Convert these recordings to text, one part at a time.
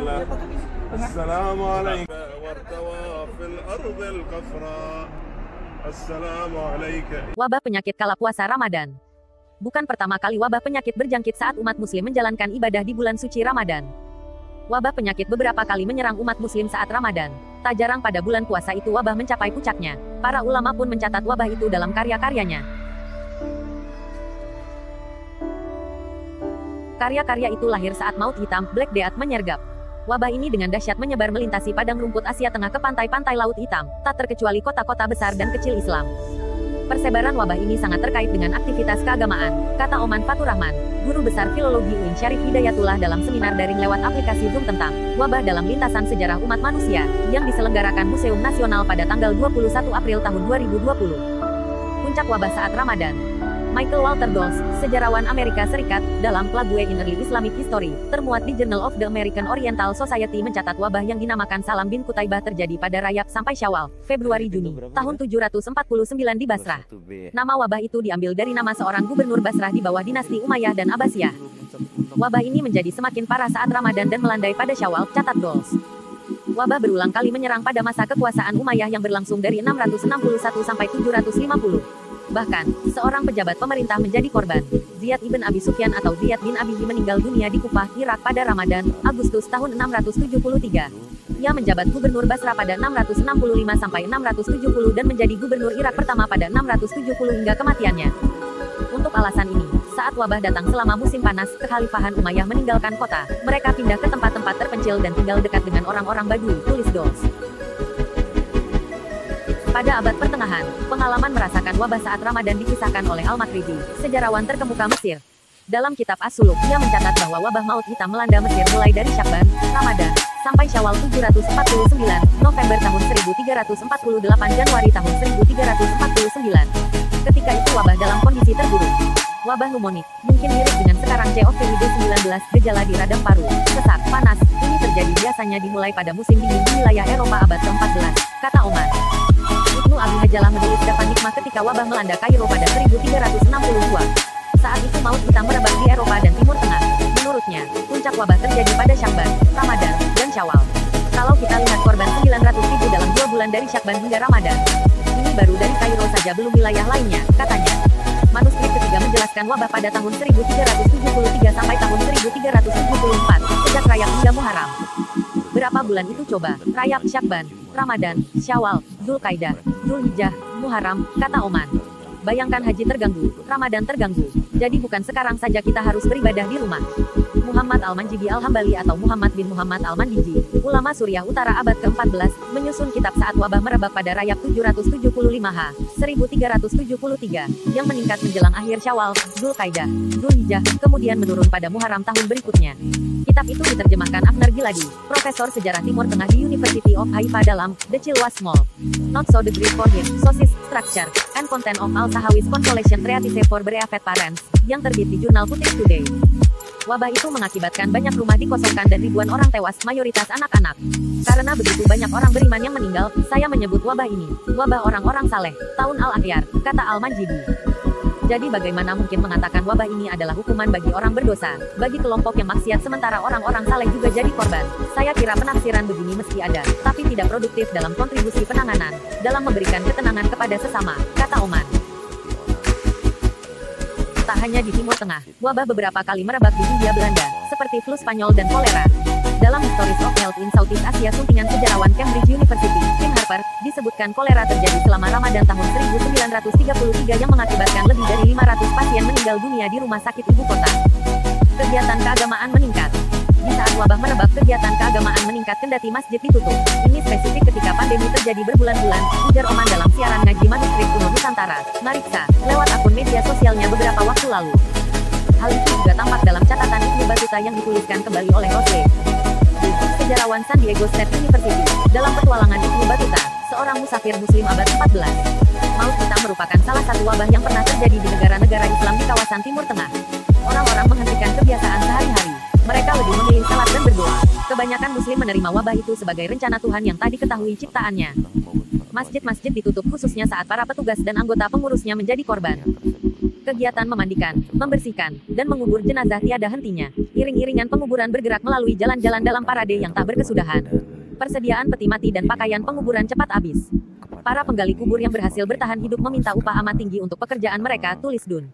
الله. السلام عليك وارتوى في الأرض القفراء. السلام عليك. Wabah penyakit kala puasa Ramadan. Bukan pertama kali wabah penyakit berjangkit saat umat muslim menjalankan ibadah di bulan suci Ramadan. Wabah penyakit beberapa kali menyerang umat muslim saat Ramadan. Tak jarang pada bulan puasa itu wabah mencapai puncaknya. Para ulama pun mencatat wabah itu dalam karya-karyanya. Karya-karya itu lahir saat Maut Hitam, Black Death menyergap. Wabah ini dengan dahsyat menyebar melintasi padang rumput Asia Tengah ke pantai-pantai Laut Hitam, tak terkecuali kota-kota besar dan kecil Islam. Persebaran wabah ini sangat terkait dengan aktivitas keagamaan, kata Oman Fatur Rahman, guru besar filologi UIN Syarif Hidayatullah dalam seminar daring lewat aplikasi Zoom tentang wabah dalam lintasan sejarah umat manusia, yang diselenggarakan Museum Nasional pada tanggal 21 April tahun 2020. Puncak wabah saat Ramadan. Michael Walter Dols, sejarawan Amerika Serikat, dalam Plague in Early Islamic History, termuat di Journal of the American Oriental Society mencatat wabah yang dinamakan Salam bin Qutaibah terjadi pada Rajab sampai Syawal, Februari-Juni, tahun 749 di Basrah. Nama wabah itu diambil dari nama seorang gubernur Basrah di bawah dinasti Umayyah dan Abbasiyah. Wabah ini menjadi semakin parah saat Ramadan dan melandai pada Syawal, catat Dols. Wabah berulang kali menyerang pada masa kekuasaan Umayyah yang berlangsung dari 661 sampai 750. Bahkan, seorang pejabat pemerintah menjadi korban. Ziyad ibn Abi Sufyan atau Ziyad bin Abi meninggal dunia di Kufah, Irak pada Ramadan, Agustus tahun 673. Ia menjabat gubernur Basra pada 665 sampai 670 dan menjadi gubernur Irak pertama pada 670 hingga kematiannya. Untuk alasan ini, saat wabah datang selama musim panas, kekhalifahan Umayyah meninggalkan kota. Mereka pindah ke tempat-tempat terpencil dan tinggal dekat dengan orang-orang Badui, tulis Dols. Pada abad pertengahan, pengalaman merasakan wabah saat Ramadan dikisahkan oleh Al-Makhrizi, sejarawan terkemuka Mesir. Dalam kitab As-Suluk, ia mencatat bahwa wabah maut hitam melanda Mesir mulai dari Syakban, Ramadan, sampai Syawal 749, November tahun 1348, Januari tahun 1349. Ketika itu wabah dalam kondisi terburuk. Wabah pneumonik, mungkin mirip dengan sekarang COVID-19, gejala di radang paru, sesak, panas. Ini terjadi biasanya dimulai pada musim dingin di wilayah Eropa abad ke-14, kata Omar. Ibnu Abi Hajalah menulis dapat nikmah ketika wabah melanda Kairo pada 1362. Saat itu maut hitam merebak di Eropa dan Timur Tengah. Menurutnya, puncak wabah terjadi pada Syakban, Ramadan, dan Syawal. Kalau kita lihat korban 900.000 dalam 2 bulan dari Syakban hingga Ramadan. Ini baru dari Kairo saja, belum wilayah lainnya, katanya. Manuskrip ketiga menjelaskan wabah pada tahun 1373 sampai tahun 1374, sejak Rajab hingga Muharram. Berapa bulan itu coba? Rajab, Syakban, Ramadan, Syawal, Dzulqaidah, Dzulhijjah, Muharram, kata Oman. Bayangkan haji terganggu, Ramadan terganggu. Jadi bukan sekarang saja kita harus beribadah di rumah. Muhammad Al-Manjidi Al-Hambali atau Muhammad bin Muhammad Al-Mandiji, ulama Suriah Utara abad ke-14, menyusun kitab saat wabah merebak pada Rajab 775H, 1373, yang meningkat menjelang akhir Syawal, Dzulqaidah, Dzulhijjah, kemudian menurun pada Muharram tahun berikutnya. Kitab itu diterjemahkan Afnar Giladi, profesor sejarah Timur Tengah di University of Haifa dalam The Chill Was Small, Not So the Great for Him, Sources, Structure, and Content of Al-Sahawi's Consolation Treatise for Bereaved Parents, yang terbit di jurnal Putih Today. Wabah itu mengakibatkan banyak rumah dikosongkan dan ribuan orang tewas, mayoritas anak-anak. Karena begitu banyak orang beriman yang meninggal, saya menyebut wabah ini wabah orang-orang saleh, tahun Al-Akhyar, kata Al-Manjidi. Jadi bagaimana mungkin mengatakan wabah ini adalah hukuman bagi orang berdosa, bagi kelompok yang maksiat sementara orang-orang saleh juga jadi korban? Saya kira penafsiran begini mesti ada, tapi tidak produktif dalam kontribusi penanganan, dalam memberikan ketenangan kepada sesama, kata Oman. Tak hanya di Timur Tengah, wabah beberapa kali merebak di Hindia Belanda, seperti flu Spanyol dan kolera. Dalam Histories of Health in Southeast Asia suntingan sejarawan Cambridge University, Tim Harper, disebutkan kolera terjadi selama Ramadan tahun 1933 yang mengakibatkan lebih dari 500 pasien meninggal dunia di rumah sakit ibu kota. Kegiatan keagamaan meningkat. Di saat wabah merebak, kegiatan keagamaan meningkat kendati masjid ditutup. Ini spesifik ketika pandemi terjadi berbulan-bulan, ujar Oman dalam siaran ngaji manuskrip kuno Nusantara, Mariksa, lewat akun media sosialnya beberapa waktu lalu. Hal itu juga tampak dalam catatan Ibnu Battuta yang dituliskan kembali oleh Rosle, sejarawan San Diego State University, dalam petualangan Ibnu Battuta, seorang musafir muslim abad 14. Maut hitam merupakan salah satu wabah yang pernah terjadi di negara-negara Islam di kawasan Timur Tengah. Orang-orang menghentikan kebiasaan sehari-hari. Mereka lebih memilih salat dan berdoa. Kebanyakan muslim menerima wabah itu sebagai rencana Tuhan yang tak diketahui ciptaannya. Masjid-masjid ditutup khususnya saat para petugas dan anggota pengurusnya menjadi korban. Kegiatan memandikan, membersihkan, dan mengubur jenazah tiada hentinya. Iring-iringan penguburan bergerak melalui jalan-jalan dalam parade yang tak berkesudahan. Persediaan peti mati dan pakaian penguburan cepat habis. Para penggali kubur yang berhasil bertahan hidup meminta upah amat tinggi untuk pekerjaan mereka, tulis Dun.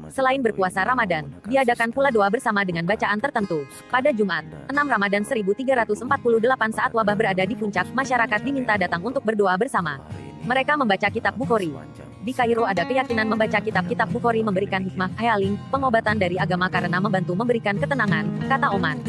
Selain berpuasa Ramadan, diadakan pula doa bersama dengan bacaan tertentu. Pada Jumat, 6 Ramadan 1348 saat wabah berada di puncak, masyarakat diminta datang untuk berdoa bersama. Mereka membaca kitab Bukhari. Di Kairo ada keyakinan membaca kitab-kitab Bukhari memberikan hikmah, healing, pengobatan dari agama karena membantu memberikan ketenangan, kata Oman.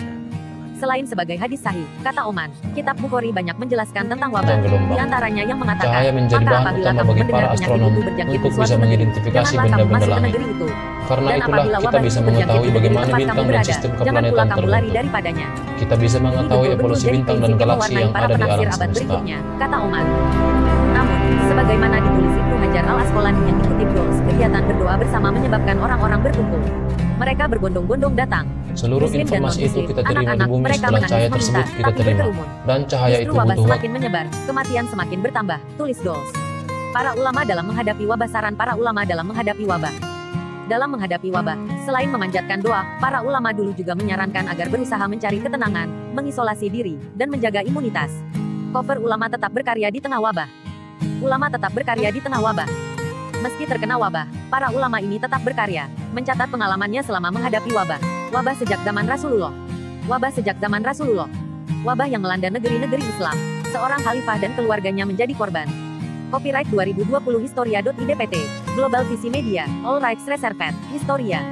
Selain sebagai hadis sahih, kata Oman, kitab Bukhari banyak menjelaskan tentang wabah. Di antaranya yang mengatakan, Cahaya menjadi maka bahan apabila utama kamu bagi mendengar para penyakit astronom itu berjangkit di untuk suatu bisa negeri, mengidentifikasi janganlah kamu benda-benda masuk ke langit. negeri itu. Karena Dan itulah apabila kita wabah bisa itu berjangkit mengetahui di negeri bagaimana tempat kamu bintang dan berada, sistem jangan pula keplanetan kamu lari terbentuk. daripadanya. Kita bisa mengetahui Ini evolusi betul-betul bintang jadi dan prinsip yang galaksi mewarnai yang para ada di penafsir alam abad semesta. berikutnya, kata Oman. Namun, sebagaimana ditulis Ibnu Hajar al-Asqalani yang dikutip Dols, kegiatan berdoa bersama menyebabkan orang-orang berkumpul. Mereka berbondong-bondong datang. Seluruh Muslim dan informasi itu non-muslim, kita terima di anak-anak, bumi mereka setelah menangis cahaya meminta, tersebut kita tapi terima. berkerumun. Dan cahaya Justru itu wabah butuh waktu. semakin menyebar, kematian semakin bertambah, tulis Dols. Para ulama dalam menghadapi wabah saran para ulama dalam menghadapi wabah. Dalam menghadapi wabah, selain memanjatkan doa, para ulama dulu juga menyarankan agar berusaha mencari ketenangan, mengisolasi diri, dan menjaga imunitas. Cover ulama tetap berkarya di tengah wabah. Ulama tetap berkarya di tengah wabah. Meski terkena wabah, para ulama ini tetap berkarya, mencatat pengalamannya selama menghadapi wabah. Wabah sejak zaman Rasulullah. Wabah sejak zaman Rasulullah. Wabah yang melanda negeri-negeri Islam. Seorang khalifah dan keluarganya menjadi korban. Copyright 2020 Historia.idpt. Global Visi Media. All rights reserved. Historia.